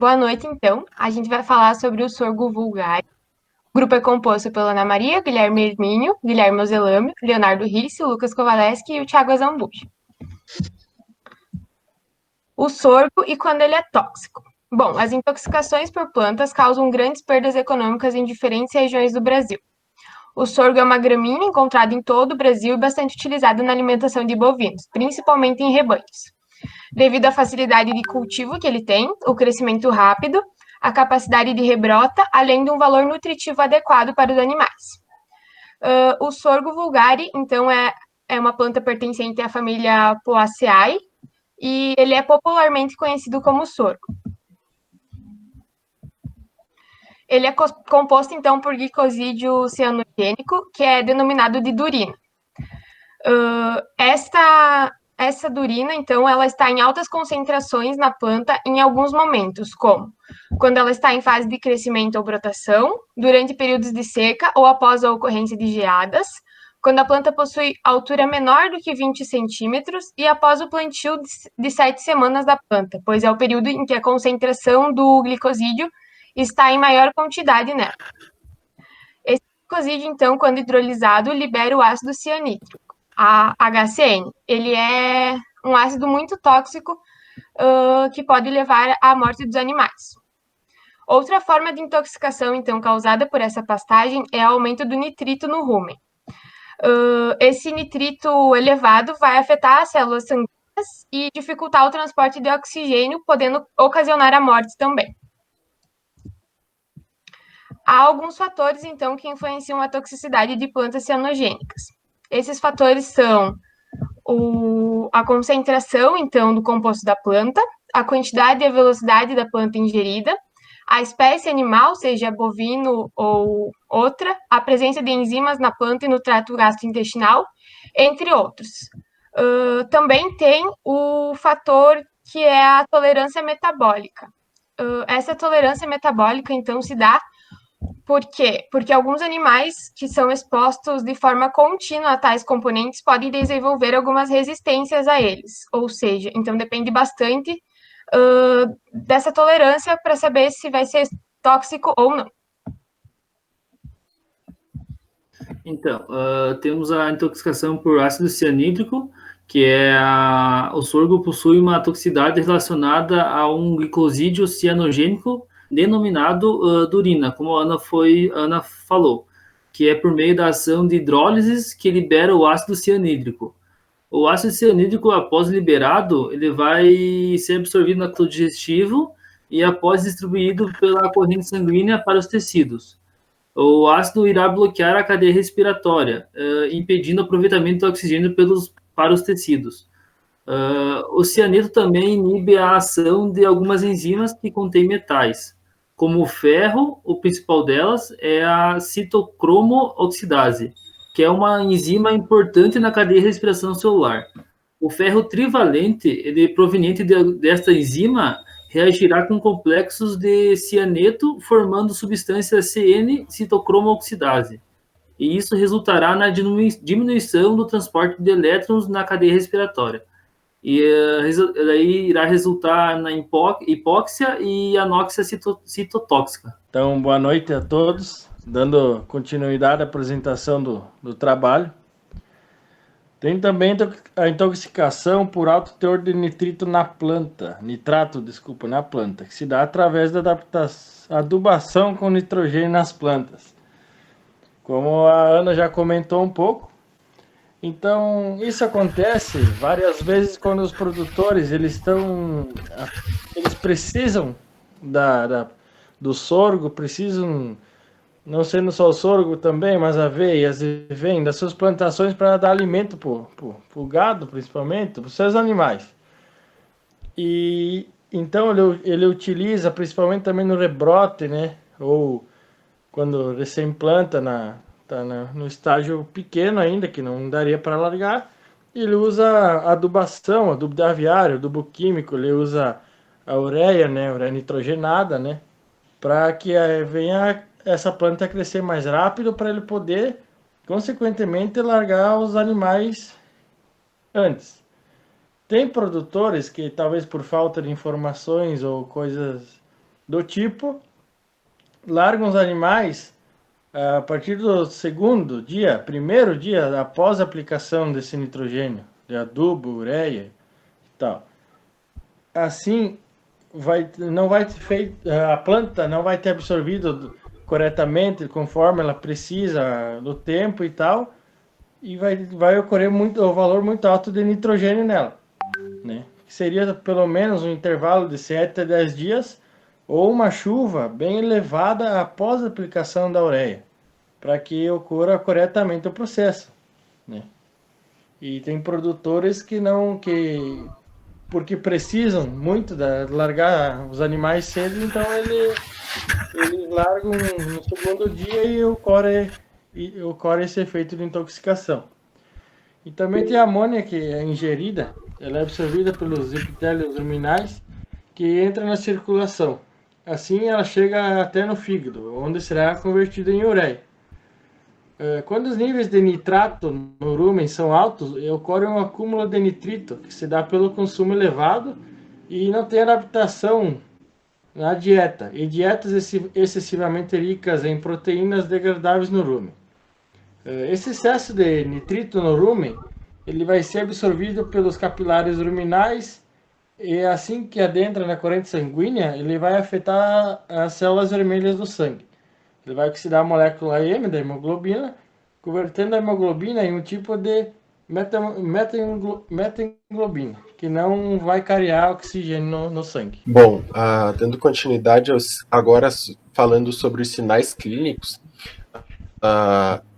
Boa noite, então. A gente vai falar sobre o sorgo vulgar. O grupo é composto pela Ana Maria, Guilherme Hermínio, Guilherme Ozelame, Leonardo Risse, Lucas Kovaleski e o Thiago Azambuja. O sorgo e quando ele é tóxico. Bom, as intoxicações por plantas causam grandes perdas econômicas em diferentes regiões do Brasil. O sorgo é uma gramínea encontrada em todo o Brasil e bastante utilizada na alimentação de bovinos, principalmente em rebanhos. Devido à facilidade de cultivo que ele tem, o crescimento rápido, a capacidade de rebrota, além de um valor nutritivo adequado para os animais. O sorgo vulgare, então, é uma planta pertencente à família Poaceae e ele é popularmente conhecido como sorgo. Ele é composto, então, por glicosídeo cianogênico, que é denominado de durina. Essa durina, então, ela está em altas concentrações na planta em alguns momentos, como quando ela está em fase de crescimento ou brotação, durante períodos de seca ou após a ocorrência de geadas, quando a planta possui altura menor do que 20 centímetros e após o plantio de 7 semanas da planta, pois é o período em que a concentração do glicosídeo está em maior quantidade nela. Esse glicosídeo, então, quando hidrolisado, libera o ácido cianídrico, a HCN. Ele é um ácido muito tóxico que pode levar à morte dos animais. Outra forma de intoxicação, então, causada por essa pastagem é o aumento do nitrito no rumen. Esse nitrito elevado vai afetar as células sanguíneas e dificultar o transporte de oxigênio, podendo ocasionar a morte também. Há alguns fatores, então, que influenciam a toxicidade de plantas cianogênicas. Esses fatores são a concentração, então, do composto da planta, a quantidade e a velocidade da planta ingerida, a espécie animal, seja bovino ou outra, a presença de enzimas na planta e no trato gastrointestinal, entre outros. Também tem o fator que é a tolerância metabólica. Essa tolerância metabólica, então, se dá por quê? Porque alguns animais que são expostos de forma contínua a tais componentes podem desenvolver algumas resistências a eles. Ou seja, então depende bastante dessa tolerância para saber se vai ser tóxico ou não. Então, temos a intoxicação por ácido cianídrico, que o sorgo possui uma toxicidade relacionada a um glicosídeo cianogênico denominado durina, como a Ana falou, que é por meio da ação de hidrólises que libera o ácido cianídrico. O ácido cianídrico, após liberado, ele vai ser absorvido no trato digestivo e após distribuído pela corrente sanguínea para os tecidos. O ácido irá bloquear a cadeia respiratória, impedindo o aproveitamento do oxigênio para os tecidos. O cianeto também inibe a ação de algumas enzimas que contêm metais, como o ferro. O principal delas é a citocromo oxidase, que é uma enzima importante na cadeia de respiração celular. O ferro trivalente, ele proveniente desta enzima, reagirá com complexos de cianeto, formando substância CN-citocromo oxidase. E isso resultará na diminuição do transporte de elétrons na cadeia respiratória. E daí irá resultar na hipóxia e anóxia citotóxica. Então, boa noite a todos. Dando continuidade à apresentação do trabalho. Tem também a intoxicação por alto teor de nitrato na planta, que se dá através da adubação com nitrogênio nas plantas. Como a Ana já comentou um pouco, então isso acontece várias vezes quando os produtores eles precisam do sorgo, precisam, não sendo só o sorgo também, mas aveias e vem das suas plantações para dar alimento para o gado, principalmente, para os seus animais. E então ele utiliza principalmente também no rebrote, né? Ou quando recém-planta no estágio pequeno ainda, que não daria para largar, ele usa adubação, adubo aviário, adubo químico, ele usa a ureia, né? Ureia nitrogenada, né? Para que venha essa planta crescer mais rápido para ele poder, consequentemente, largar os animais antes. Tem produtores que, talvez por falta de informações ou coisas do tipo, largam os animais a partir do primeiro dia após a aplicação desse nitrogênio, de adubo, ureia e tal. Assim, não vai ter feito, a planta não vai ter absorvido corretamente, conforme ela precisa do tempo e tal, e vai ocorrer o valor muito alto de nitrogênio nela, né? Que seria pelo menos um intervalo de 7 a 10 dias, ou uma chuva bem elevada após a aplicação da ureia, para que ocorra corretamente o processo, né? E tem produtores porque precisam muito largar os animais cedo, então eles largam no segundo dia e ocorre esse efeito de intoxicação. E também tem a amônia que é ingerida, ela é absorvida pelos epitélios ruminais que entra na circulação. Assim ela chega até no fígado, onde será convertida em ureia. Quando os níveis de nitrato no rumen são altos, ocorre um acúmulo de nitrito, que se dá pelo consumo elevado e não tem adaptação na dieta, e dietas excessivamente ricas em proteínas degradáveis no rumen. Esse excesso de nitrito no rumen, ele vai ser absorvido pelos capilares ruminais e assim que adentra na corrente sanguínea, ele vai afetar as células vermelhas do sangue. Ele vai oxidar a molécula M da hemoglobina, convertendo a hemoglobina em um tipo de metanglobina, que não vai carregar oxigênio no sangue. Bom, dando continuidade, agora falando sobre os sinais clínicos,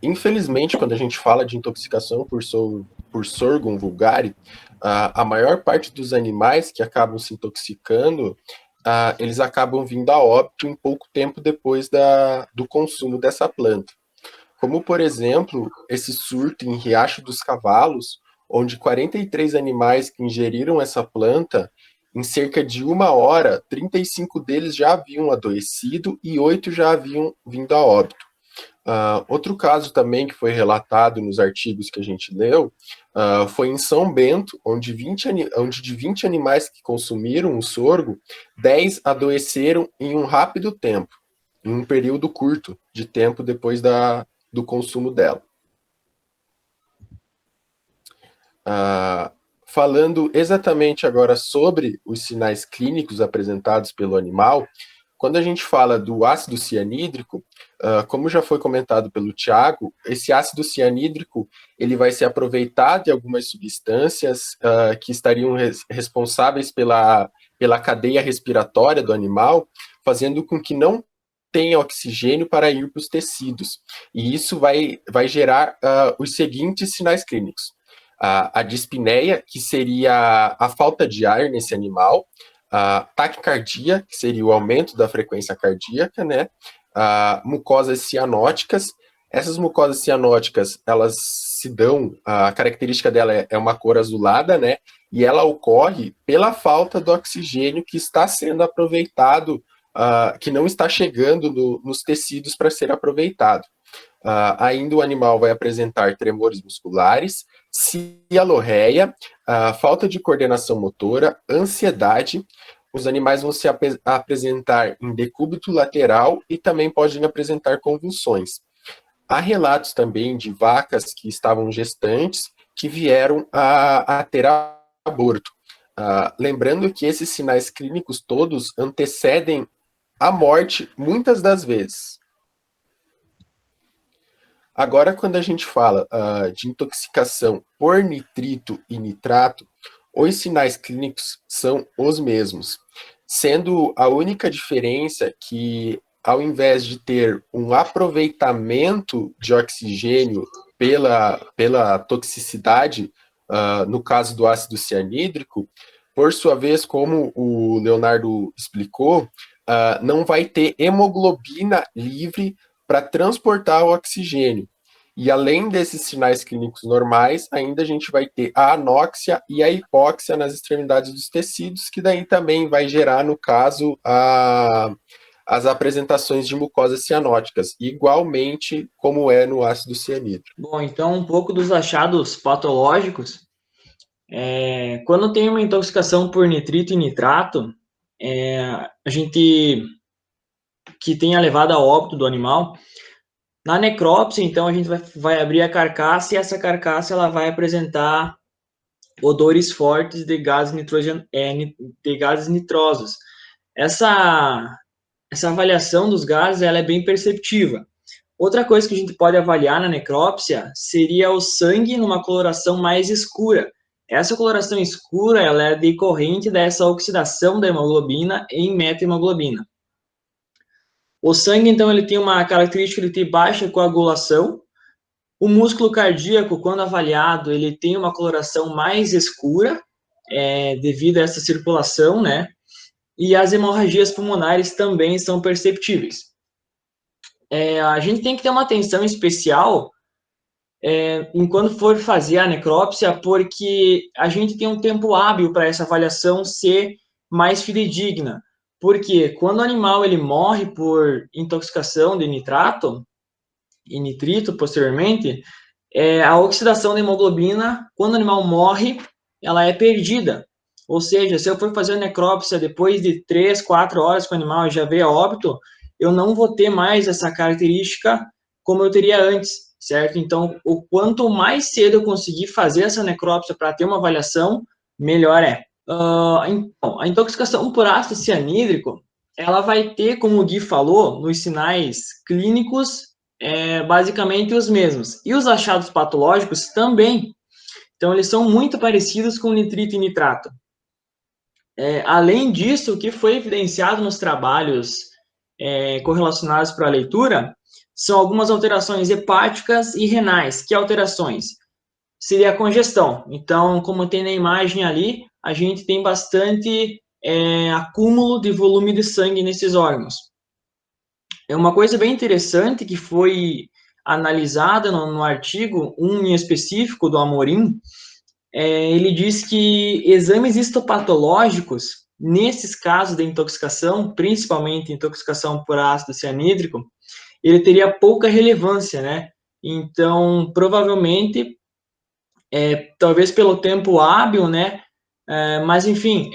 infelizmente, quando a gente fala de intoxicação por Sorghum vulgare, a maior parte dos animais que acabam se intoxicando, eles acabam vindo a óbito em pouco tempo depois do consumo dessa planta. Como, por exemplo, esse surto em Riacho dos Cavalos, onde 43 animais que ingeriram essa planta, em cerca de 1 hora, 35 deles já haviam adoecido e 8 já haviam vindo a óbito. Outro caso também que foi relatado nos artigos que a gente leu foi em São Bento, onde de 20 animais que consumiram o sorgo, 10 adoeceram em um rápido tempo, em um período curto de tempo depois do consumo dela. Falando exatamente agora sobre os sinais clínicos apresentados pelo animal, quando a gente fala do ácido cianídrico, como já foi comentado pelo Tiago, esse ácido cianídrico ele vai ser aproveitado em algumas substâncias que estariam responsáveis pela cadeia respiratória do animal, fazendo com que não tenha oxigênio para ir para os tecidos. E isso vai gerar os seguintes sinais clínicos. A dispneia, que seria a falta de ar nesse animal, a taquicardia, que seria o aumento da frequência cardíaca, né? Mucosas cianóticas. Essas mucosas cianóticas, elas se dão, a característica dela é uma cor azulada, né? E ela ocorre pela falta do oxigênio que está sendo aproveitado, que não está chegando nos tecidos para ser aproveitado. Ainda o animal vai apresentar tremores musculares, cialorreia, falta de coordenação motora, ansiedade. Os animais vão se apresentar em decúbito lateral e também podem apresentar convulsões. Há relatos também de vacas que estavam gestantes que vieram a ter aborto. Lembrando que esses sinais clínicos todos antecedem a morte muitas das vezes. Agora, quando a gente fala de intoxicação por nitrito e nitrato, os sinais clínicos são os mesmos, sendo a única diferença que, ao invés de ter um aproveitamento de oxigênio pela toxicidade, no caso do ácido cianídrico, por sua vez, como o Leonardo explicou, não vai ter hemoglobina livre para transportar o oxigênio. E além desses sinais clínicos normais, ainda a gente vai ter a anóxia e a hipóxia nas extremidades dos tecidos, que daí também vai gerar, no caso, as apresentações de mucosas cianóticas, igualmente como é no ácido cianídrico. Bom, então um pouco dos achados patológicos. Quando tem uma intoxicação por nitrito e nitrato, a gente que tenha levado ao óbito do animal. Na necrópsia, então, a gente vai abrir a carcaça e essa carcaça ela vai apresentar odores fortes de gases nitrosos. Essa avaliação dos gases ela é bem perceptível. Outra coisa que a gente pode avaliar na necrópsia seria o sangue numa coloração mais escura. Essa coloração escura ela é decorrente dessa oxidação da hemoglobina em metahemoglobina. O sangue, então, ele tem uma característica de ter baixa coagulação. O músculo cardíaco, quando avaliado, ele tem uma coloração mais escura, devido a essa circulação, né? E as hemorragias pulmonares também são perceptíveis. A gente tem que ter uma atenção especial enquanto for fazer a necrópsia, porque a gente tem um tempo hábil para essa avaliação ser mais fidedigna. Porque quando o animal ele morre por intoxicação de nitrato e nitrito posteriormente, a oxidação da hemoglobina, quando o animal morre, ela é perdida. Ou seja, se eu for fazer a necrópsia depois de 3, 4 horas que o animal já veio a óbito, eu não vou ter mais essa característica como eu teria antes, certo? Então, o quanto mais cedo eu conseguir fazer essa necrópsia para ter uma avaliação, melhor é. Então, a intoxicação por ácido cianídrico, ela vai ter, como o Gui falou, nos sinais clínicos, basicamente os mesmos. E os achados patológicos também. Então, eles são muito parecidos com nitrito e nitrato. Além disso, o que foi evidenciado nos trabalhos correlacionados para a leitura são algumas alterações hepáticas e renais. Que alterações? Seria a congestão. Então, como tem na imagem ali, a gente tem bastante acúmulo de volume de sangue nesses órgãos. É uma coisa bem interessante que foi analisada no artigo, em específico do Amorim. Ele diz que exames histopatológicos, nesses casos de intoxicação, principalmente intoxicação por ácido cianídrico, ele teria pouca relevância, né? Então, provavelmente, talvez pelo tempo hábil, né? Mas, enfim,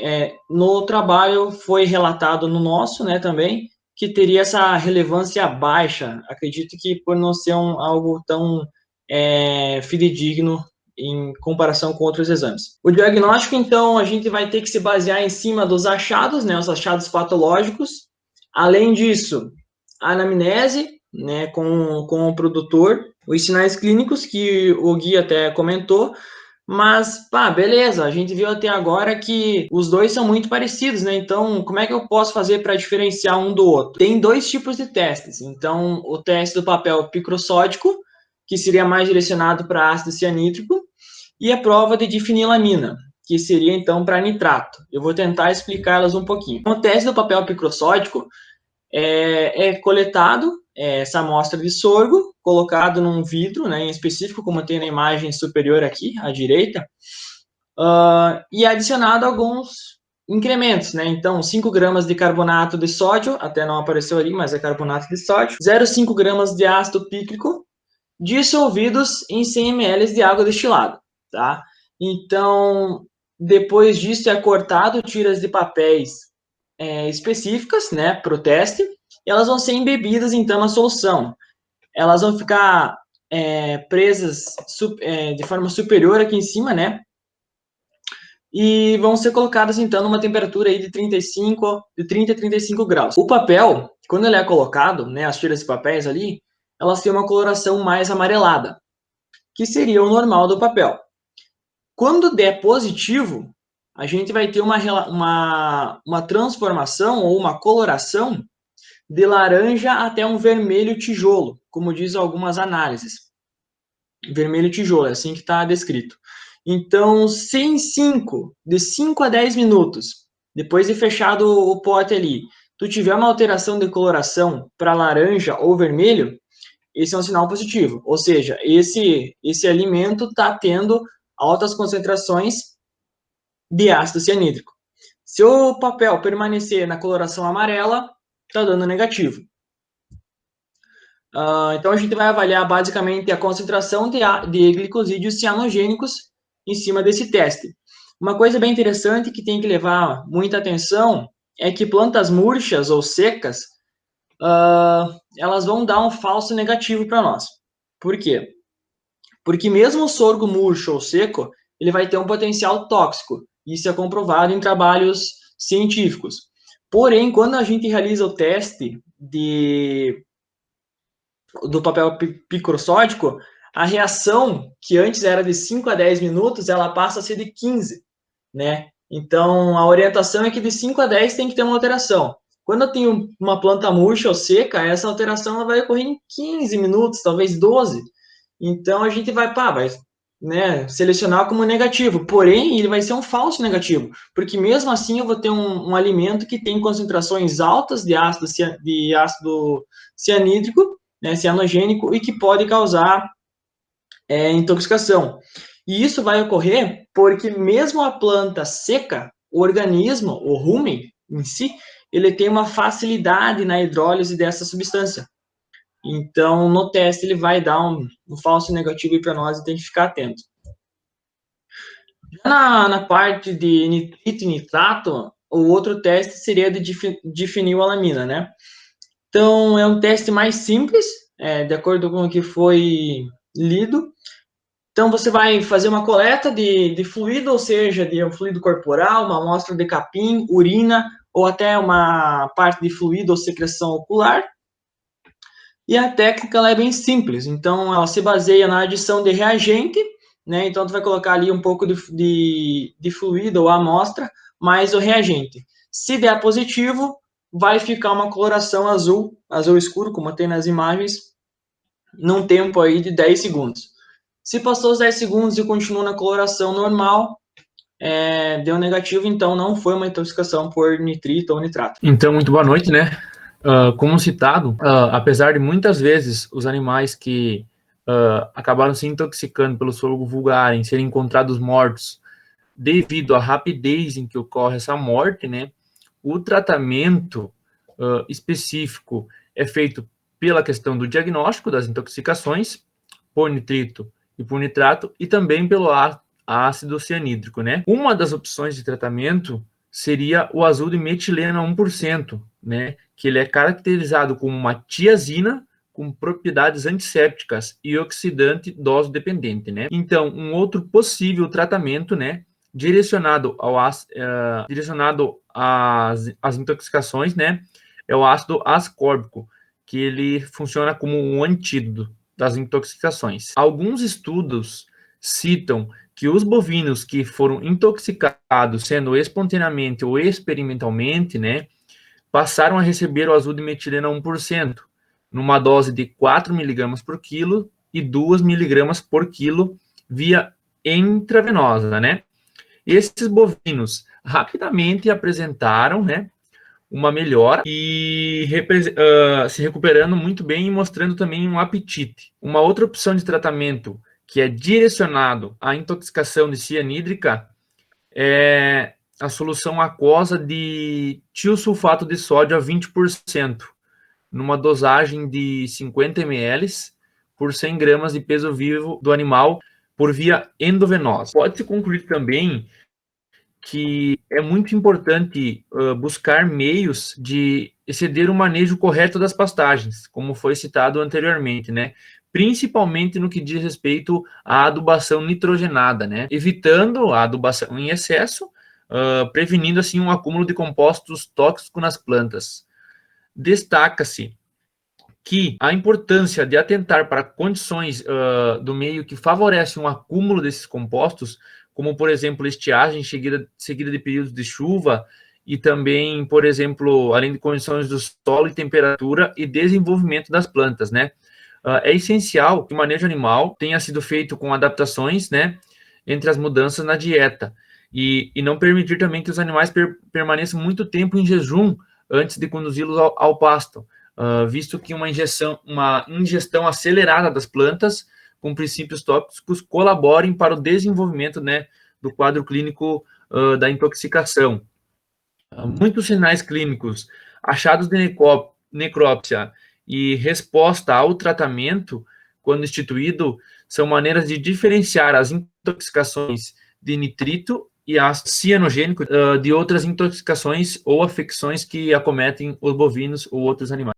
no trabalho foi relatado no nosso, né, também, que teria essa relevância baixa. Acredito que por não ser algo tão fidedigno em comparação com outros exames. O diagnóstico, então, a gente vai ter que se basear em cima dos achados, né, os achados patológicos. Além disso, a anamnese, né, com o produtor, os sinais clínicos que o Gui até comentou, mas, beleza, a gente viu até agora que os dois são muito parecidos, né? Então, como é que eu posso fazer para diferenciar um do outro? Tem 2 tipos de testes. Então, o teste do papel picrossódico, que seria mais direcionado para ácido cianídrico, e a prova de difenilamina, que seria, então, para nitrato. Eu vou tentar explicá-las um pouquinho. O teste do papel picrossódico é coletado essa amostra de sorgo, colocado num vidro, né, em específico, como tem na imagem superior aqui, à direita, e adicionado alguns incrementos, né, então 5 gramas de carbonato de sódio, até não apareceu ali, mas é carbonato de sódio, 0,5 gramas de ácido pícrico, dissolvidos em 100 ml de água destilada, tá? Então, depois disso é cortado tiras de papéis específicas, né, para o teste, e elas vão ser embebidas, então, na solução. Elas vão ficar presas de forma superior aqui em cima, né, e vão ser colocadas, então, numa temperatura aí de 30 a 35 graus. O papel, quando ele é colocado, né, as tiras de papéis ali, elas têm uma coloração mais amarelada, que seria o normal do papel. Quando der positivo, a gente vai ter uma transformação ou uma coloração de laranja até um vermelho tijolo, como diz algumas análises. Vermelho tijolo, é assim que está descrito. Então, se de 5 a 10 minutos, depois de fechado o pote ali, tu tiver uma alteração de coloração para laranja ou vermelho, esse é um sinal positivo. Ou seja, esse alimento está tendo altas concentrações de ácido cianídrico. Se o papel permanecer na coloração amarela, está dando negativo. Então, a gente vai avaliar basicamente a concentração de glicosídeos cianogênicos em cima desse teste. Uma coisa bem interessante que tem que levar muita atenção é que plantas murchas ou secas, elas vão dar um falso negativo para nós. Por quê? Porque mesmo o sorgo murcho ou seco, ele vai ter um potencial tóxico. Isso é comprovado em trabalhos científicos. Porém, quando a gente realiza o teste do papel picrossódico, a reação, que antes era de 5 a 10 minutos, ela passa a ser de 15, né? Então, a orientação é que de 5 a 10 tem que ter uma alteração. Quando eu tenho uma planta murcha ou seca, essa alteração ela vai ocorrer em 15 minutos, talvez 12. Então, a gente vai né, selecionar como negativo. Porém, ele vai ser um falso negativo, porque mesmo assim eu vou ter um alimento que tem concentrações altas de ácido cianídrico, né, cianogênico, e que pode causar intoxicação. E isso vai ocorrer porque mesmo a planta seca, o organismo, o rumen em si, ele tem uma facilidade na hidrólise dessa substância. Então, no teste, ele vai dar um falso negativo para nós e tem que ficar atento. Já na parte de nitrito e nitrato, o outro teste seria de fenilalanina, né? Então, é um teste mais simples, de acordo com o que foi lido. Então, você vai fazer uma coleta de fluido, ou seja, de um fluido corporal, uma amostra de capim, urina, ou até uma parte de fluido ou secreção ocular. E a técnica ela é bem simples. Então, ela se baseia na adição de reagente, né? Então, tu vai colocar ali um pouco de fluido ou amostra, mais o reagente. Se der positivo, vai ficar uma coloração azul escuro, como tem nas imagens, num tempo aí de 10 segundos. Se passou os 10 segundos e continua na coloração normal, deu negativo, então não foi uma intoxicação por nitrito ou nitrato. Então, muito boa noite, né? Como citado, apesar de muitas vezes os animais que acabaram se intoxicando pelo sorgo vulgar serem encontrados mortos devido à rapidez em que ocorre essa morte, né? O tratamento específico é feito pela questão do diagnóstico das intoxicações por nitrito e por nitrato e também pelo ácido cianídrico, né? Uma das opções de tratamento seria o azul de metileno 1%, né? Que ele é caracterizado como uma tiazina com propriedades antissépticas e oxidante dose-dependente, né? Então, um outro possível tratamento, né? Direcionado às intoxicações, né? É o ácido ascórbico, que ele funciona como um antídoto das intoxicações. Alguns estudos citam que os bovinos que foram intoxicados, sendo espontaneamente ou experimentalmente, né, passaram a receber o azul de metileno 1%, numa dose de 4 mg por quilo e 2 mg por quilo via intravenosa, né? Esses bovinos rapidamente apresentaram, né, uma melhora e se recuperando muito bem e mostrando também um apetite. Uma outra opção de tratamento que é direcionado à intoxicação de cianídrica é a solução aquosa de tiosulfato de sódio a 20%, numa dosagem de 50 ml por 100 gramas de peso vivo do animal por via endovenosa. Pode-se concluir também que é muito importante buscar meios de exceder o manejo correto das pastagens, como foi citado anteriormente, né? Principalmente no que diz respeito à adubação nitrogenada, né? Evitando a adubação em excesso, prevenindo assim um acúmulo de compostos tóxicos nas plantas. Destaca-se que a importância de atentar para condições do meio que favorecem um acúmulo desses compostos, como, por exemplo, estiagem seguida de períodos de chuva, e também, por exemplo, além de condições do solo e temperatura e desenvolvimento das plantas, né? É essencial que o manejo animal tenha sido feito com adaptações, né, entre as mudanças na dieta, e não permitir também que os animais permaneçam muito tempo em jejum antes de conduzi-los ao pasto, visto que uma ingestão acelerada das plantas com princípios tóxicos colaborem para o desenvolvimento, né, do quadro clínico da intoxicação. Muitos sinais clínicos, achados de necrópsia e resposta ao tratamento, quando instituído, são maneiras de diferenciar as intoxicações de nitrito e ácido cianogênico de outras intoxicações ou afecções que acometem os bovinos ou outros animais.